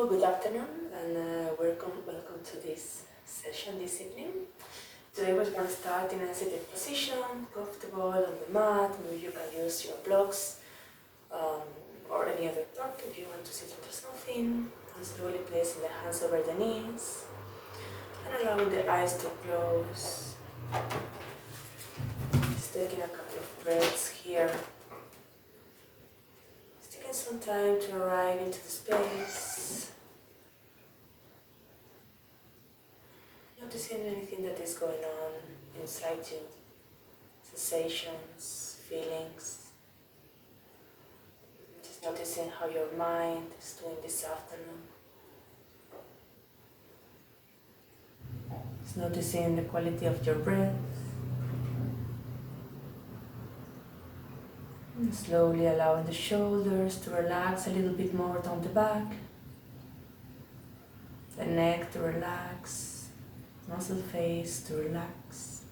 Hello, good afternoon, and welcome to this session this evening. Today we're going to start in a seated position, comfortable on the mat. Maybe you can use your blocks or any other prop if you want to sit under something. And slowly placing the hands over the knees and allowing the eyes to close. Just taking a couple of breaths here. Taking some time to arrive into the space. Noticing anything that is going on inside you. Sensations, feelings. Just noticing how your mind is doing this afternoon. Just noticing the quality of your breath. And slowly allowing the shoulders to relax a little bit more down the back. The neck to relax. Muscle face to relax.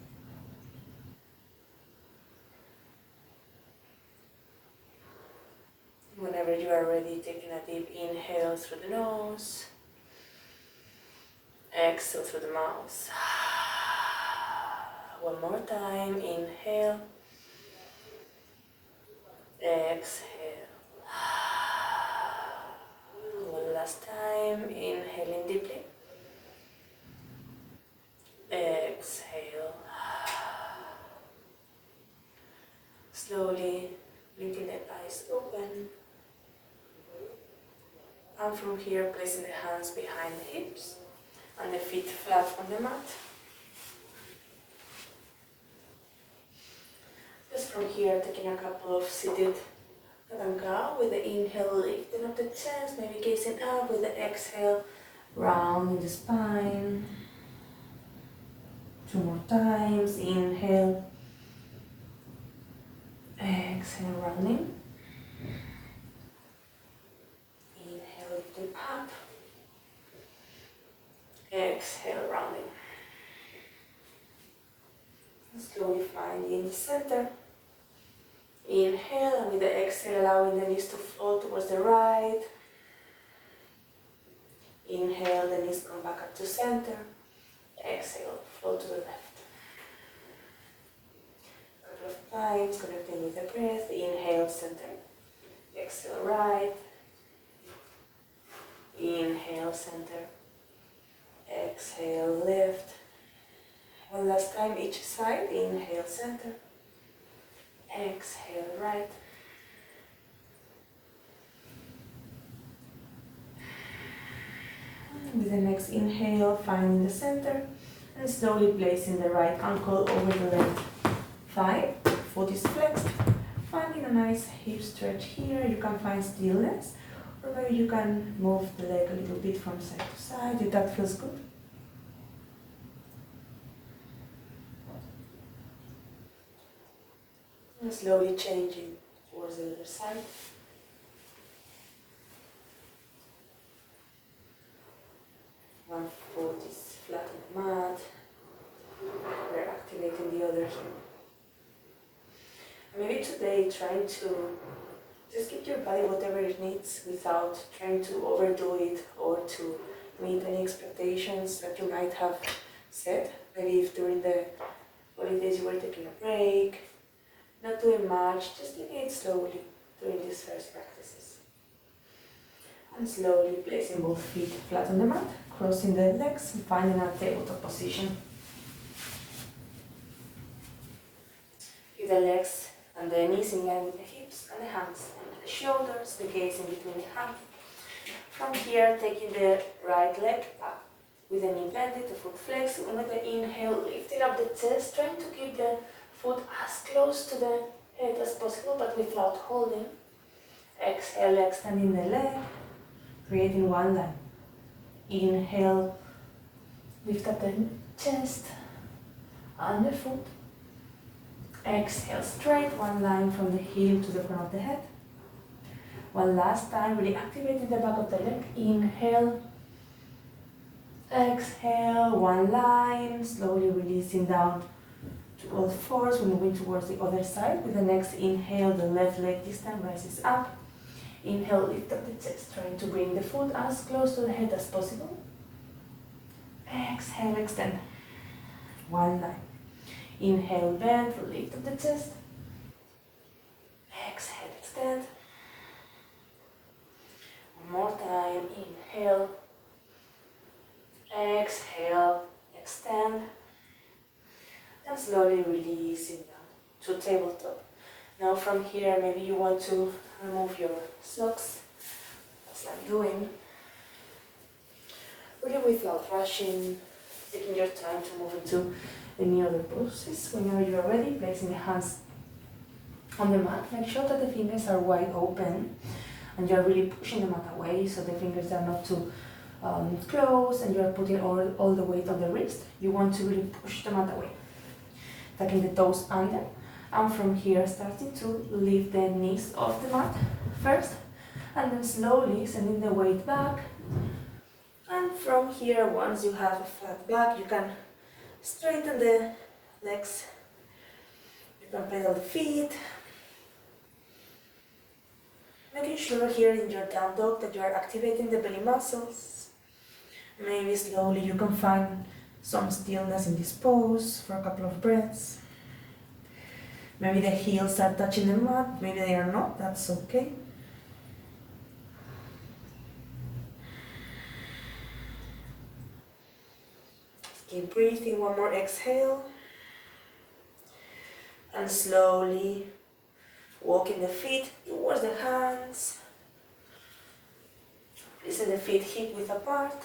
Whenever you are ready, taking a deep inhale through the nose. Exhale through the mouth. One more time, inhale. Exhale. One last time, inhaling deeply. Exhale. Slowly blinking the eyes open. And from here, placing the hands behind the hips and the feet flat on the mat. Just from here, taking a couple of seated cat with the inhale, lifting up the chest, maybe gazing up with the exhale, rounding the spine. Two more times, inhale, exhale, rounding. Inhale, lifting up, exhale, rounding. Slowly finding the center. Inhale, and with the exhale, allowing the knees to fall towards the right. Inhale, the knees come back up to center. Exhale, flow to the left. A couple of times, connecting with the breath. Inhale, center. Exhale, right. Inhale, center. Exhale, left. One last time, each side. Inhale, center. Exhale, right. With the next inhale, finding the center and slowly placing the right ankle over the left thigh. Foot is flexed. Finding a nice hip stretch here. You can find stillness, or maybe you can move the leg a little bit from side to side if that feels good. And slowly changing towards the other side. One foot is flat on the mat. We're activating the other. Maybe today trying to just give your body whatever it needs without trying to overdo it or to meet any expectations that you might have set. Maybe if during the holidays you were taking a break, not doing much, just taking it slowly during these first practices. And slowly placing both feet flat on the mat, crossing the legs and finding a tabletop position. Keep the legs and the knees in line with the hips and the hands and the shoulders, the gaze in between the hands. From here, taking the right leg up with the knee bended, the foot flexed, and with the inhale, lifting up the chest, trying to keep the foot as close to the head as possible, but without holding. Exhale, extending the leg, creating one line. Inhale, lift up the chest and the foot. Exhale, straight one line from the heel to the front of the head. One last time, really activating the back of the leg. Inhale, exhale, one line, slowly releasing down to all fours. We're moving towards the other side. With the next inhale, the left leg this time rises up. Inhale, lift up the chest, trying to bring the foot as close to the head as possible. Exhale, extend. One line. Inhale, bend, lift up the chest. Exhale, extend. One more time. Inhale. Exhale, extend. And slowly releasing down to tabletop. Now from here, maybe you want to remove your socks, as I'm doing. Really without rushing, taking your time to move into any other poses. Whenever you are ready, placing the hands on the mat. Make sure that the fingers are wide open and you are really pushing the mat away so the fingers are not too close and you are putting all the weight on the wrist. You want to really push the mat away. Tucking the toes under, and from here starting to lift the knees off the mat first, and then slowly sending the weight back. And from here, once you have a flat back, you can straighten the legs, you can pedal the feet, making sure here in your down dog that you are activating the belly muscles. Maybe slowly you can find some stillness in this pose for a couple of breaths. Maybe the heels are touching the mat, maybe they are not, that's okay. Keep breathing, one more exhale. And slowly walking the feet towards the hands. Placing the feet hip width apart.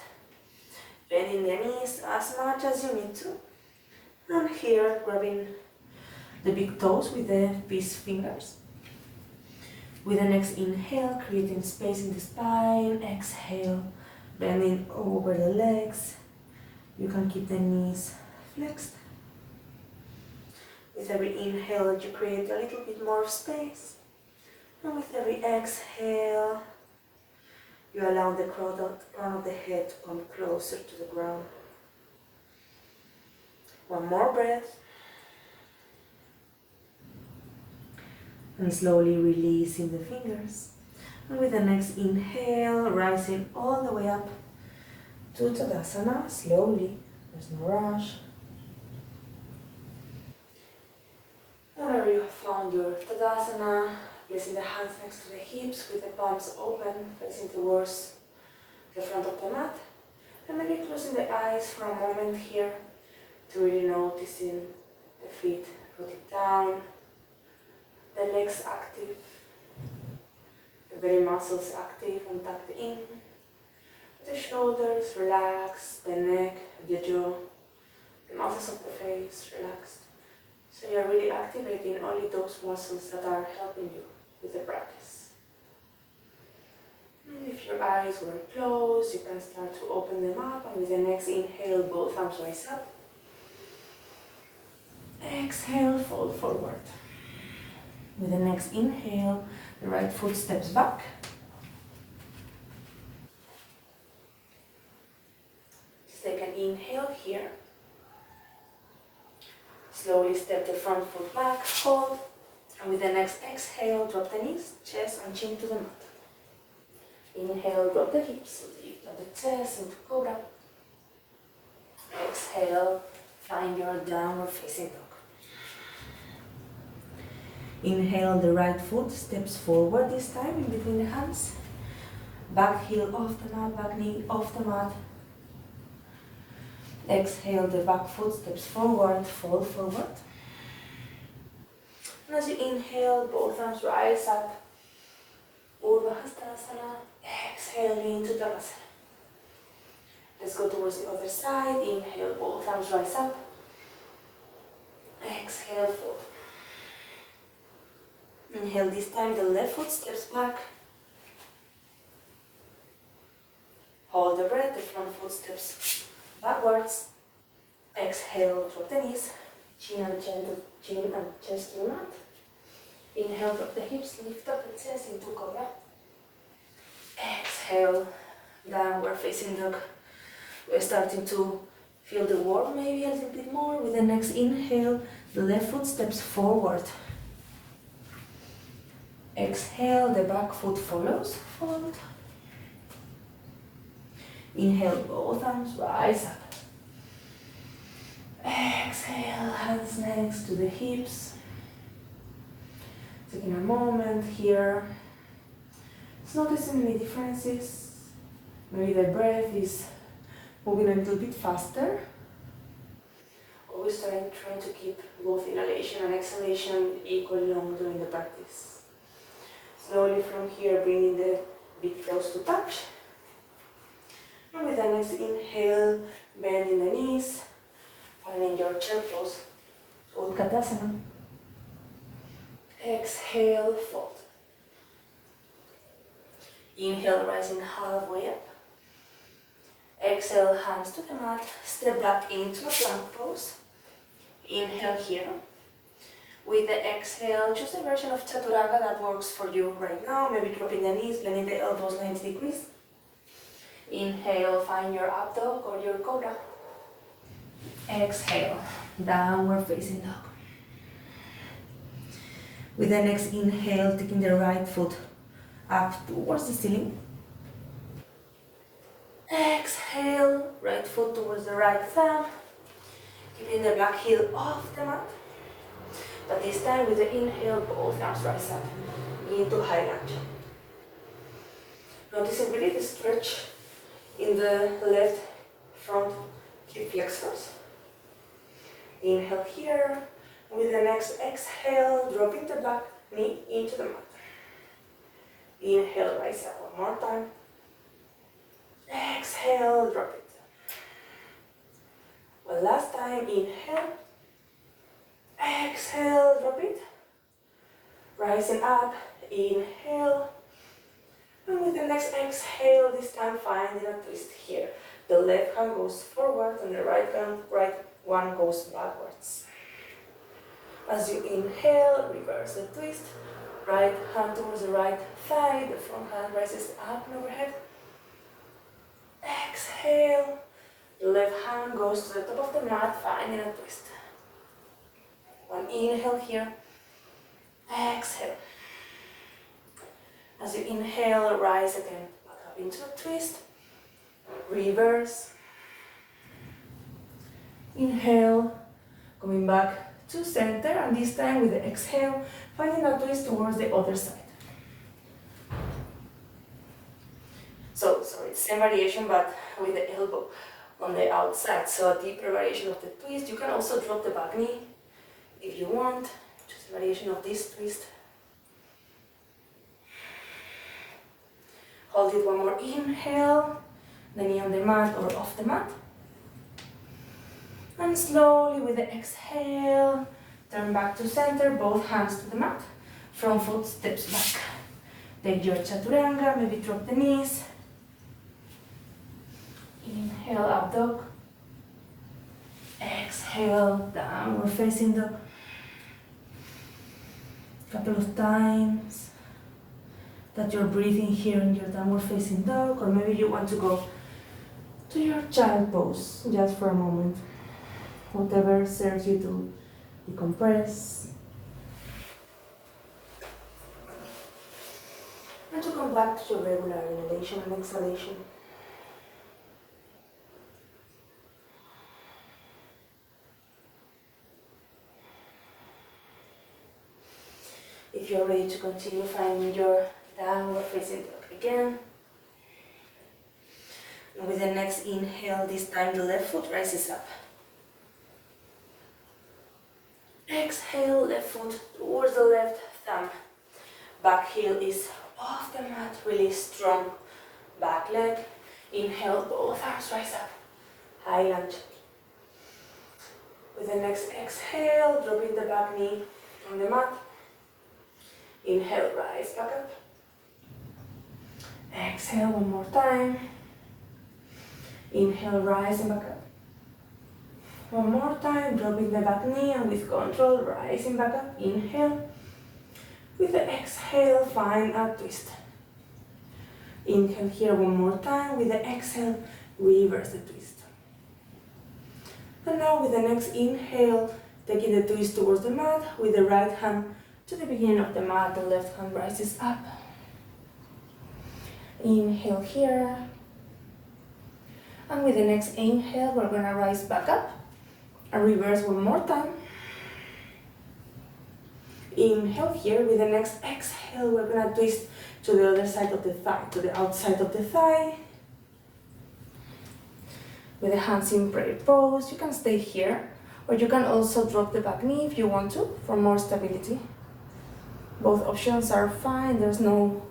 Bending the knees as much as you need to. And here, grabbing the big toes with the peace fingers. With the next inhale, creating space in the spine. Exhale, bending over the legs. You can keep the knees flexed. With every inhale, you create a little bit more space. And with every exhale, you allow the crown of the head to come closer to the ground. One more breath. And slowly releasing the fingers. And with the next inhale, rising all the way up to Tadasana, slowly, there's no rush. Whenever you have found your Tadasana, placing the hands next to the hips with the palms open, facing towards the front of the mat. And maybe closing the eyes for a moment here to really noticing the feet rooted down, the legs active, the belly muscles active and tucked in, the shoulders relaxed, the neck, the jaw, the muscles of the face relaxed. So you're really activating only those muscles that are helping you with the practice. And if your eyes were closed, you can start to open them up, and with the next inhale, both arms rise up. Exhale, fold forward. With the next inhale, the right foot steps back. Just take an inhale here. Slowly step the front foot back, hold, and with the next exhale, drop the knees, chest and chin to the mat. Inhale, drop the hips, lift up the chest into cobra. Exhale, find your downward facing dog. Inhale, the right foot steps forward this time in between the hands. Back heel off the mat, back knee off the mat. Exhale, the back foot steps forward, fold forward. And as you inhale, both arms rise up. Urdhva Hastasana. Exhale into Tadasana. Let's go towards the other side. Inhale, both arms rise up. Exhale, fold. Inhale, this time the left foot steps back. Hold the breath, the front foot steps backwards. Exhale, drop the knees, chin and chest to the mat. Inhale, drop the hips, lift up the chest into cobra. Exhale, downward facing dog. We're starting to feel the warmth maybe a little bit more. With the next inhale, the left foot steps forward. Exhale, the back foot follows, fold. Inhale, both arms rise up. Exhale, hands next to the hips. Taking a moment here. Just noticing any differences. Maybe the breath is moving a little bit faster. Always trying to keep both inhalation and exhalation equally long during the practice. Slowly from here, bringing the big toes to touch. And with the next inhale, bending the knees, finding your chair pose, Utkatasana. Exhale, fold. Inhale, rising halfway up. Exhale, hands to the mat, step back into a plank pose. Inhale here. With the exhale, choose a version of Chaturanga that works for you right now. Maybe dropping the knees, bending the elbows 90 degrees. Inhale, find your up dog or your cobra. Exhale, downward facing dog. With the next inhale, taking the right foot up towards the ceiling. Exhale, right foot towards the right thumb. Keeping the back heel off the mat. But this time with the inhale, both arms rise up into high lunge. Noticing really the stretch in the left front hip flexors. Inhale here. With the next exhale, dropping the back knee into the mat. Inhale, rise up one more time. Exhale, drop it. One last time, inhale. Exhale, drop it. Rising up, inhale. And with the next exhale, this time finding a twist here. The left hand goes forward and the right one goes backwards. As you inhale, reverse the twist. Right hand towards the right thigh. The front hand rises up and overhead. Exhale. The left hand goes to the top of the mat, finding a twist. One inhale here. Exhale. As you inhale, rise again. Back up into a twist. Reverse. Inhale. Coming back to center, and this time with the exhale, finding a twist towards the other side. So, sorry, same variation, but with the elbow on the outside. So a deeper variation of the twist. You can also drop the back knee if you want. Just a variation of this twist. Hold it one more inhale, the knee on the mat or off the mat. And slowly with the exhale, turn back to center, both hands to the mat. Front foot steps back. Take your Chaturanga, maybe drop the knees. Inhale, up dog. Exhale, downward facing dog. Couple of times that you're breathing here in your downward facing dog, or maybe you want to go to your child pose just for a moment. Whatever serves you to decompress. And to come back to your regular inhalation and exhalation. If you're ready to continue, finding your downward facing dog again. And with the next inhale, this time the left foot rises up. Exhale, left foot towards the left thumb. Back heel is off the mat, really strong back leg. Inhale, both arms rise up. High lunge. With the next exhale, dropping the back knee on the mat. Inhale, rise back up. Exhale one more time. Inhale, rise and back up. One more time, dropping the back knee and with control, rising back up. Inhale. With the exhale, find a twist. Inhale here one more time. With the exhale, reverse the twist. And now with the next inhale, taking the twist towards the mat, with the right hand to the beginning of the mat, the left hand rises up. Inhale here. And with the next inhale, we're gonna rise back up and reverse one more time. Inhale here. With the next exhale, we're gonna twist to the other side of the thigh, to the outside of the thigh. With the hands in prayer pose, you can stay here, or you can also drop the back knee if you want to, for more stability. Both options are fine, there's no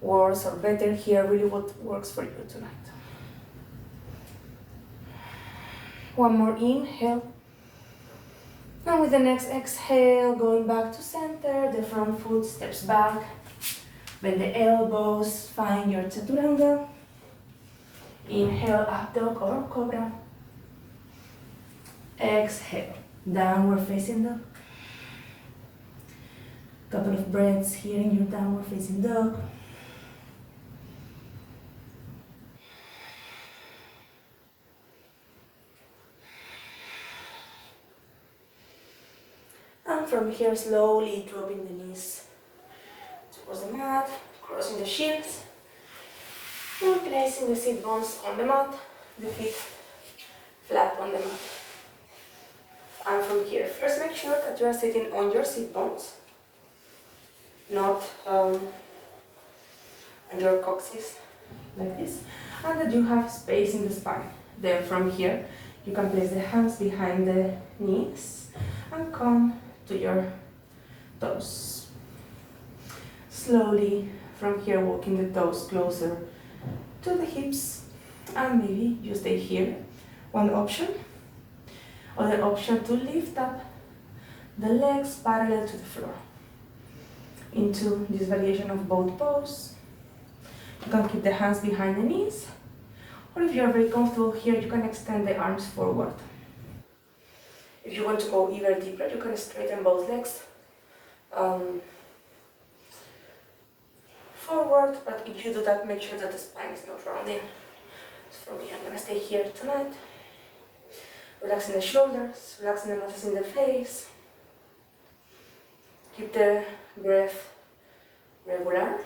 worse or better here, really what works for you tonight. One more inhale. And with the next exhale, going back to center, the front foot steps back. Bend the elbows, find your chaturanga. Inhale, up dog or cobra. Exhale, downward facing dog. Couple of breaths here in your downward facing dog. And from here, slowly dropping the knees towards the mat, crossing the shins, and placing the sit bones on the mat, the feet flat on the mat. And from here, first make sure that you are sitting on your sit bones, not on your coccyx, like this, and that you have space in the spine. Then from here, you can place the hands behind the knees and come to your toes. Slowly from here, walking the toes closer to the hips, and maybe you stay here. One option. Other option, to lift up the legs parallel to the floor into this variation of both pose. You can keep the hands behind the knees, or if you are very comfortable here, you can extend the arms forward. If you want to go even deeper, you can straighten both legs forward, but if you do that, make sure that the spine is not rounding. So for me, I'm gonna stay here tonight. Relaxing the shoulders, relaxing the muscles in the face. Keep the breath regular.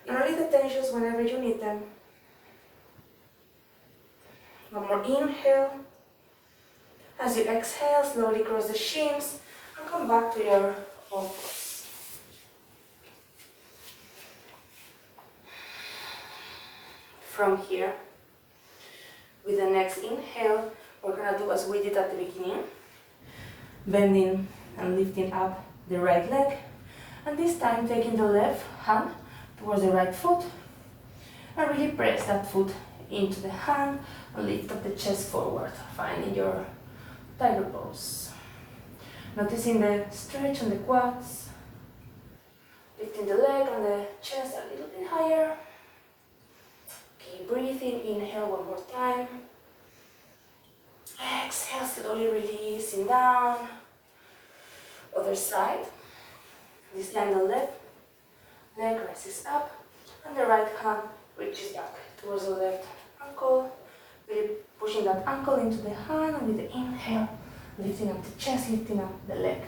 And release the tensions whenever you need them. One more inhale. As you exhale, slowly cross the shins and come back to your own pose. From here, with the next inhale, we're gonna do as we did at the beginning, bending and lifting up the right leg, and this time taking the left hand towards the right foot, and really press that foot into the hand and lift up the chest forward, finding your tiger pose. Noticing the stretch on the quads, lifting the leg and the chest a little bit higher. Keep breathing, inhale one more time. Exhale, slowly releasing down. Other side. This time the left leg rises up and the right hand reaches back towards the left ankle. Really pushing that ankle into the hand, and with the inhale, lifting up the chest, lifting up the leg.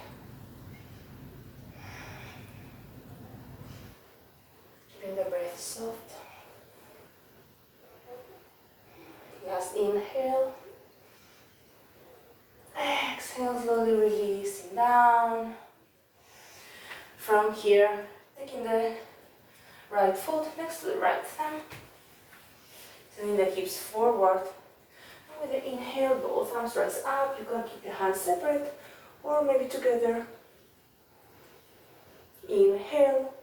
Keeping the breath soft. Last inhale. Exhale, slowly releasing down. From here, taking the right foot next to the right thumb. Sending the hips forward. And with the inhale, both arms rise up. You can keep the hands separate or maybe together. Inhale.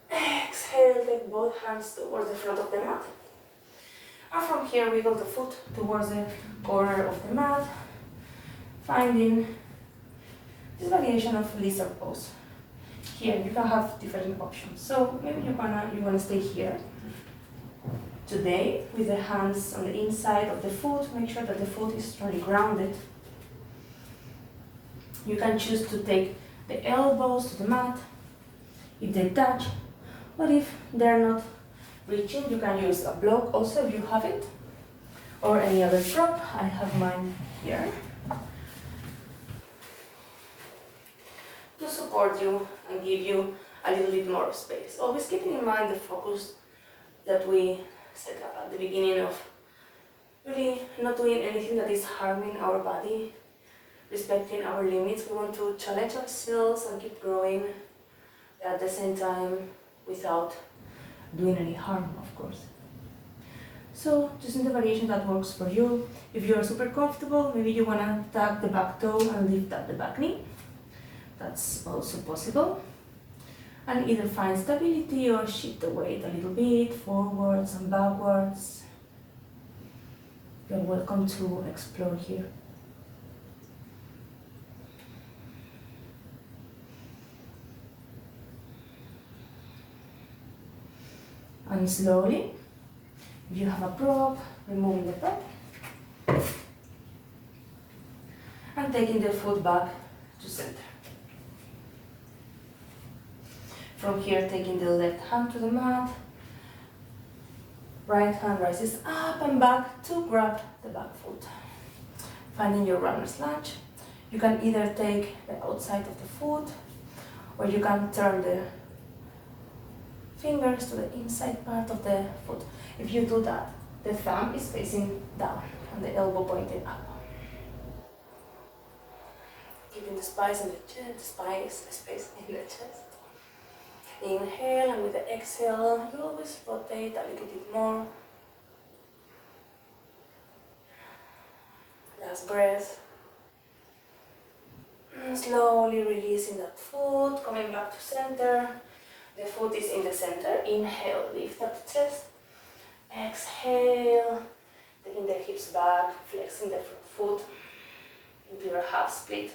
Exhale, take both hands towards the front of the mat. And from here, wiggle the foot towards the corner of the mat, finding this variation of lizard pose. Here, you can have different options. So maybe you wanna stay here today with the hands on the inside of the foot. Make sure that the foot is strongly grounded. You can choose to take the elbows to the mat if they touch, but if they're not reaching, you can use a block also if you have it, or any other prop. I have mine here. support you and give you a little bit more space. Always keeping in mind the focus that we set up at the beginning of really not doing anything that is harming our body, respecting our limits. We want to challenge ourselves and keep growing at the same time without doing any harm, of course. So choosing the variation that works for you. If you are super comfortable, maybe you want to tap the back toe and lift up the back knee. That's also possible. And either find stability or shift the weight a little bit forwards and backwards. You're welcome to explore here. And slowly, if you have a prop, removing the prop and taking the foot back to center. From here, taking the left hand to the mat, right hand rises up and back to grab the back foot. Finding your runner's lunge. You can either take the outside of the foot or you can turn the fingers to the inside part of the foot. If you do that, the thumb is facing down and the elbow pointing up. Keeping the space in the chest, space in the chest. Inhale, and with the exhale, you always rotate a little bit more. Last breath. And slowly releasing that foot, coming back to center. The foot is in the center. Inhale, lift up the chest. Exhale, taking the hips back, flexing the front foot into your half split.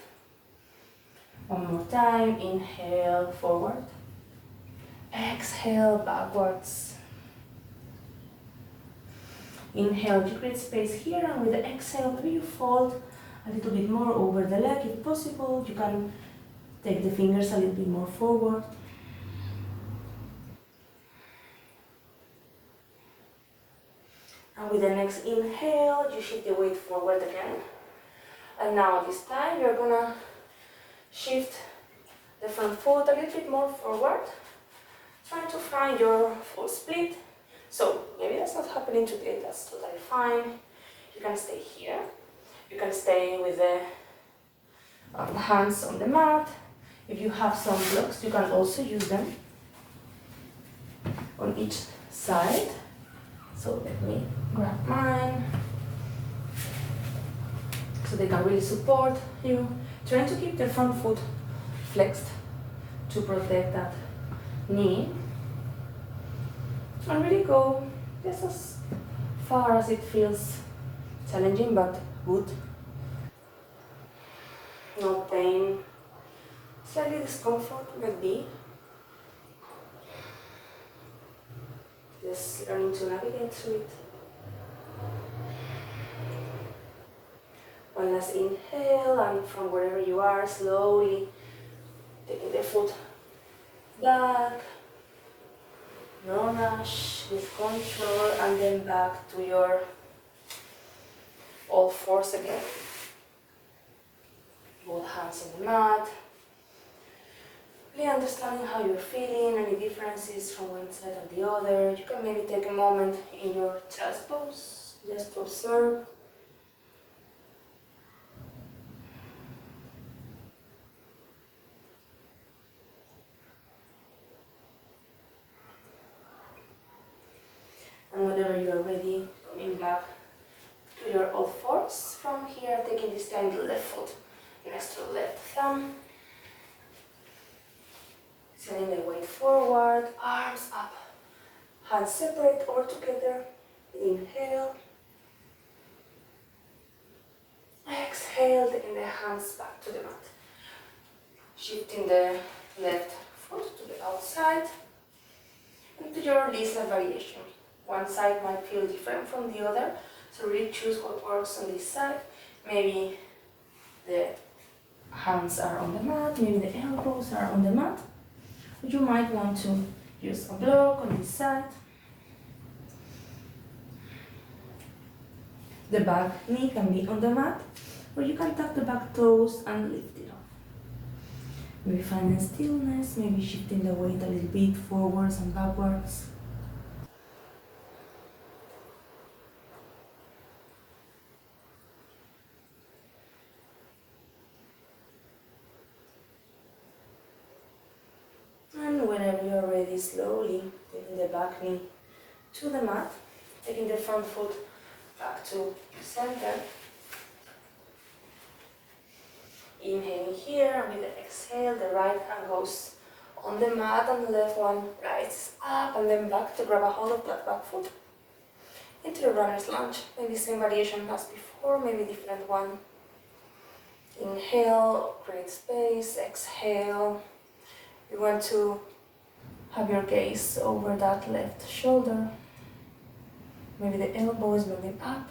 One more time. Inhale, forward. Exhale, backwards. Inhale, you create space here, and with the exhale, maybe you fold a little bit more over the leg if possible. You can take the fingers a little bit more forward. And with the next inhale, you shift the weight forward again. And now this time, you're gonna shift the front foot a little bit more forward. Try to find your full split. So maybe that's not happening today, that's totally fine. You can stay here. You can stay with the hands on the mat. If you have some blocks, you can also use them on each side. So let me grab mine. So they can really support you. Trying to keep the front foot flexed to protect that knee. And really go just as far as it feels challenging but good. No pain, slightly discomfort might be. Just learning to navigate through it. One last inhale, and from wherever you are, slowly taking the foot back. No rush, with control, and then back to your all fours again. Both hands on the mat. Really understanding how you're feeling, any differences from one side and the other. You can maybe take a moment in your chest pose, just to observe. And whenever you are ready, coming back to your all fours. From here, taking this time the left foot next to the left thumb. Sending the weight forward, arms up, hands separate or together. Inhale. Exhale, taking the hands back to the mat. Shifting the left foot to the outside. And to your listener variation. One side might feel different from the other, so really choose what works on this side. Maybe the hands are on the mat, maybe the elbows are on the mat. You might want to use a block on this side. The back knee can be on the mat, or you can tap the back toes and lift it off. Maybe finding stillness, maybe shifting the weight a little bit forwards and backwards. And whenever you're ready, slowly taking the back knee to the mat, taking the front foot back to center. Inhaling here, and with the exhale, the right hand goes on the mat and the left one rises up and then back to grab a hold of that back foot into the runner's lunge. Maybe same variation as before, maybe different one. Inhale, create space, exhale. You want to have your gaze over that left shoulder. Maybe the elbow is moving up.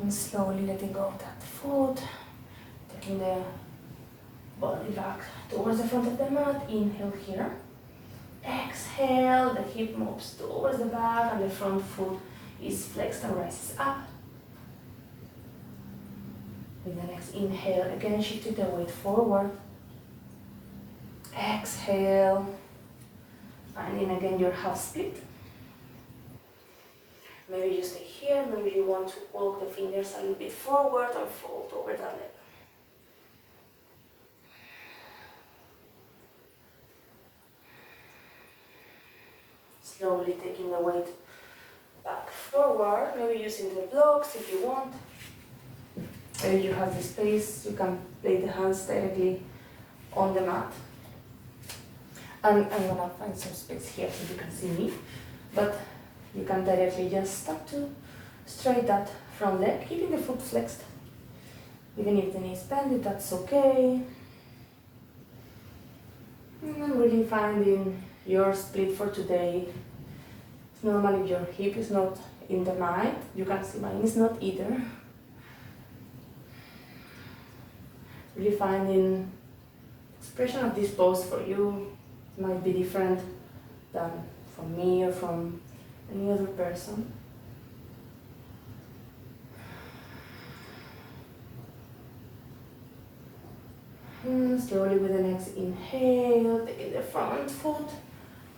And slowly letting go of that foot, taking the body back towards the front of the mat. Inhale here. Exhale, the hip moves towards the back and the front foot is flexed and rises up. With the next inhale, again shifting the weight forward. Exhale, finding again your half split. Maybe you stay here, maybe you want to walk the fingers a little bit forward and fold over that leg. Slowly taking the weight back forward, maybe using the blocks if you want. Maybe you have the space, you can lay the hands directly on the mat. And I'm gonna find some space here so you can see me, but you can directly just start to straight that front leg, keeping the foot flexed. Even if the knee is bent, that's okay. And then really finding your split for today. Normally your hip is not in the mat. You can see mine is not either. Really finding expression of this pose for you might be different than from me or from any other person. And slowly with the next inhale, taking the front foot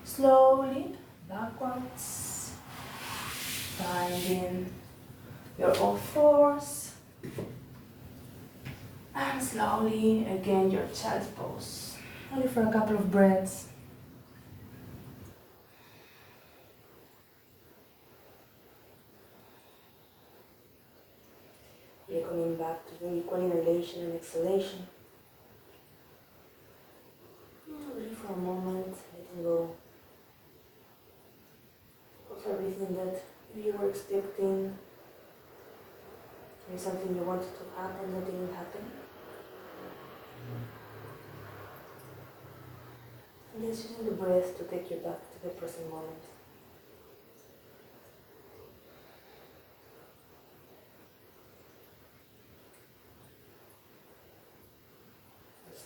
slowly backwards, finding your all fours, and slowly again your child's pose, only for a couple of breaths. You're coming back to the equal inhalation and exhalation. Really for a moment, letting go of everything that you were expecting, maybe something you wanted to happen that didn't happen. And just using the breath to take you back to the present moment.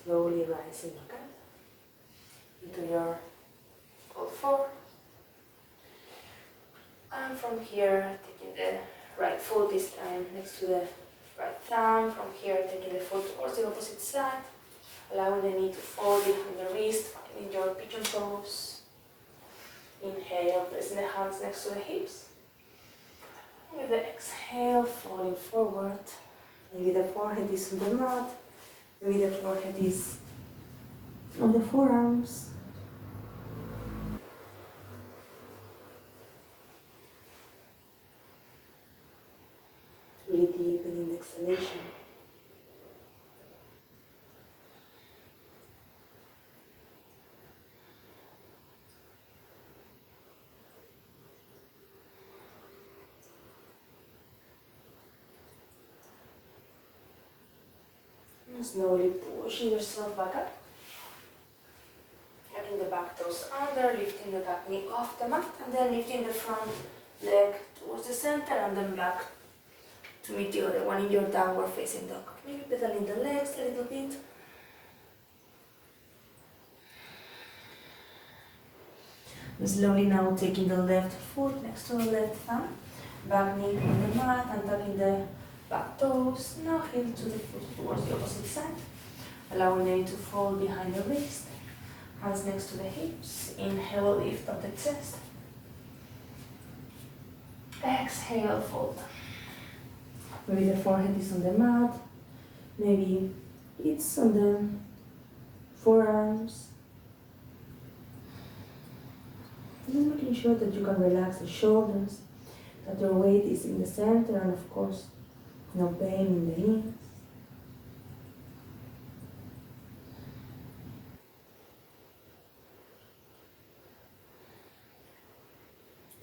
Slowly rising back up into your all four. And from here, taking the right foot this time next to the right thumb. From here, taking the foot towards the opposite side. Allowing the knee to fall behind the wrist, finding your pigeon pose. Inhale, placing the hands next to the hips. With the exhale, falling forward. Maybe the forehead is on the mat. Maybe the forehead is on the forearms. Really deepening the exhalation. And slowly pushing yourself back up. Getting the back toes under, lifting the back knee off the mat, and then lifting the front leg towards the center and then back to meet the other one in your downward facing dog. Maybe pedaling the legs a little bit. And slowly now taking the left foot next to the left thumb, back knee on the mat and tucking the back toes. Now heel to the foot towards the opposite side. Allowing the knee to fall behind the wrist. Hands next to the hips. Inhale, lift up the chest. Exhale, fold. Maybe the forehead is on the mat. Maybe it's on the forearms. Just making sure that you can relax the shoulders, that your weight is in the center, and of course, no pain in the knees.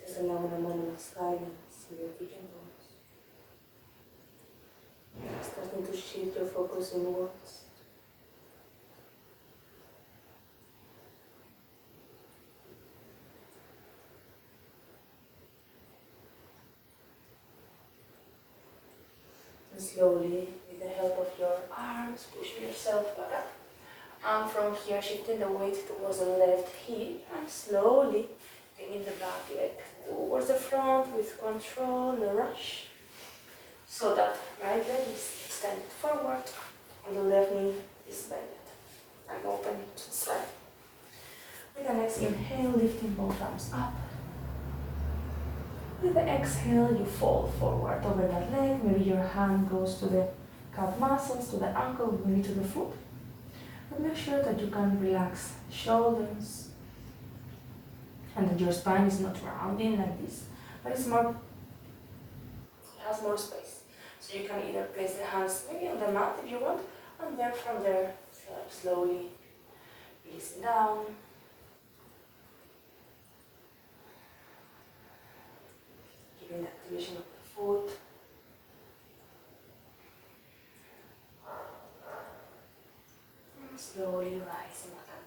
Just allowing a moment of silence in your pigeon pose. Starting to shift your focus inwards. And slowly, with the help of your arms, push yourself back up. And from here, shifting the weight towards the left heel and slowly bringing the back leg towards the front with control, no rush. So that right leg is extended forward and the left knee is bended and open to the side. With the next inhale, lifting both arms up. With the exhale, you fall forward over that leg. Maybe your hand goes to the calf muscles, to the ankle, maybe to the foot. But make sure that you can relax the shoulders and that your spine is not rounding like this, but it has more space. So you can either place the hands maybe on the mat if you want, and then from there, slowly releasing down. Giving the activation of the foot. And slowly rising back up.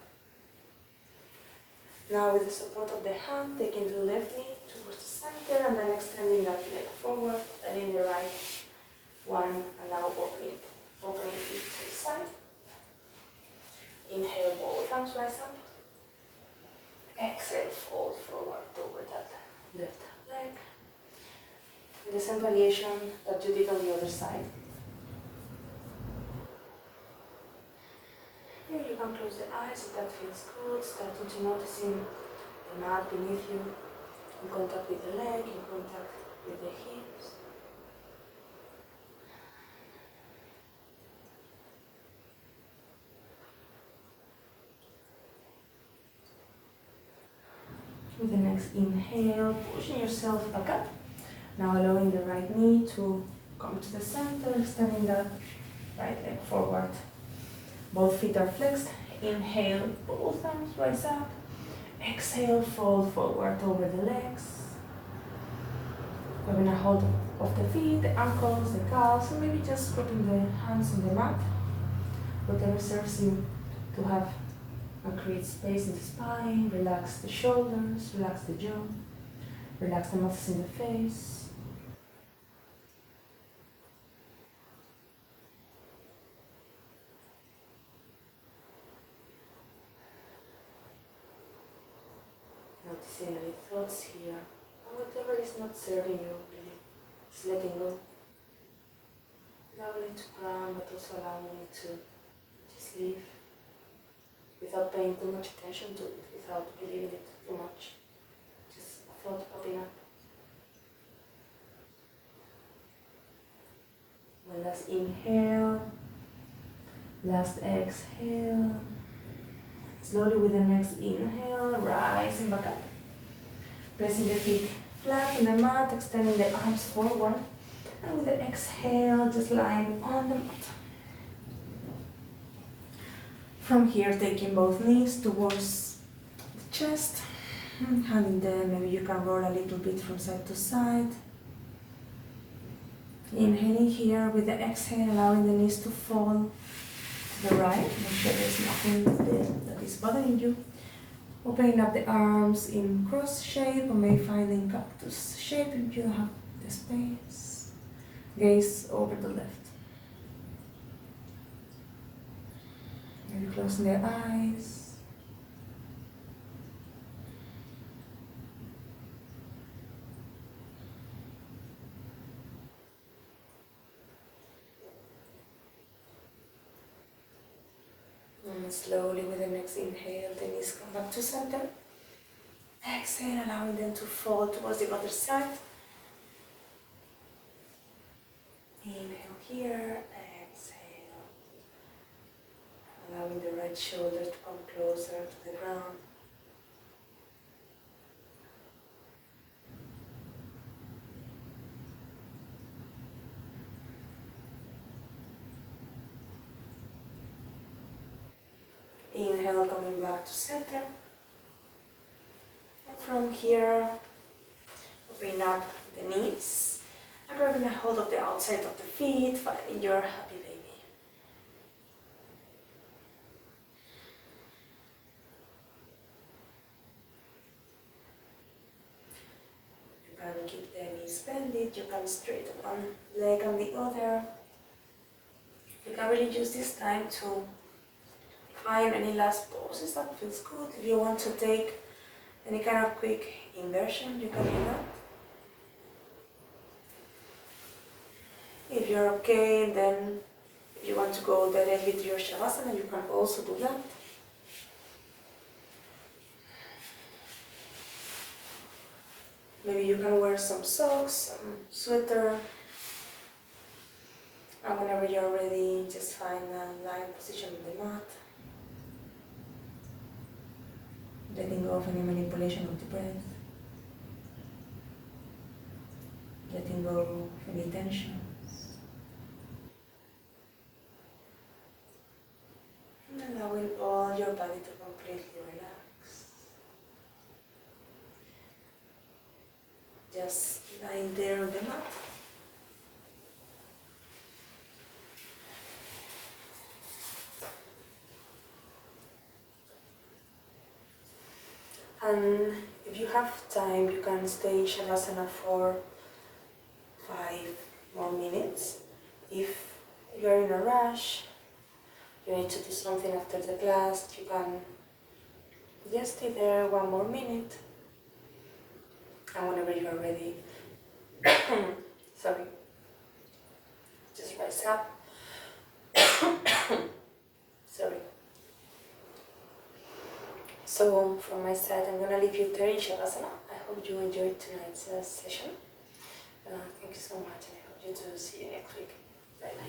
Now with the support of the hand, taking the left knee towards the center and then extending that leg forward, and in the right one, and now opening it to the side. Inhale, both arms rise up. Exhale, fold forward over that left leg. The same variation that you did on the other side. Here you can close the eyes if that feels good, starting to noticing the mat beneath you, in contact with the leg, in contact with the hips. With the next inhale, pushing yourself back up. Now allowing the right knee to come to the center, extending that right leg forward. Both feet are flexed. Inhale, both arms rise up. Exhale, fold forward over the legs. Grabbing a hold of the feet, the ankles, the calves, and maybe just dropping the hands on the mat. Whatever serves you to have and create space in the spine. Relax the shoulders, relax the jaw, relax the muscles in the face. Noticing any thoughts here, and whatever is not serving you, really, just letting go. Allowing it to come, but also allowing it to just leave without paying too much attention to it, without believing it too much. Just a thought popping up. One last inhale, last exhale. Slowly with the next inhale, rising back up. Pressing the feet flat on the mat, extending the arms forward. And with the exhale, just lying on the mat. From here, taking both knees towards the chest. Hand in there, maybe you can roll a little bit from side to side. Inhaling here with the exhale, allowing the knees to fall to the right. Make sure there's nothing there that is bothering you. Opening up the arms in cross shape, or maybe finding cactus shape if you have the space. Gaze over the left. Maybe closing the eyes. And slowly with the next inhale, the knees come back to center. Exhale, allowing them to fall towards the other side. Inhale here, exhale. Allowing the right shoulder to come closer to the ground. Inhale, coming back to center. And from here, bring up the knees. And grabbing a hold of the outside of the feet, finding your happy baby. You can keep the knees bended, you can straighten one leg and the other. You can really use this time to find any last poses that feels good. If you want to take any kind of quick inversion, you can do that. If you're okay, then if you want to go directly to your shavasana, you can also do that. Maybe you can wear some socks, some sweater. And whenever you're ready, just find a lying position on the mat. Letting go of any manipulation of the breath. Letting go of any tensions. And allowing all your body to completely relax. Just lying there on the mat. And if you have time, you can stay in Shavasana for 5 more minutes. If you're in a rush, you need to do something after the class, you can just stay there 1 more minute. And whenever you are ready, sorry, just rise up. Sorry. So from my side, I'm going to leave you there in Shavasana. I hope you enjoyed tonight's session. Thank you so much, and I hope you to see you next week. Bye bye.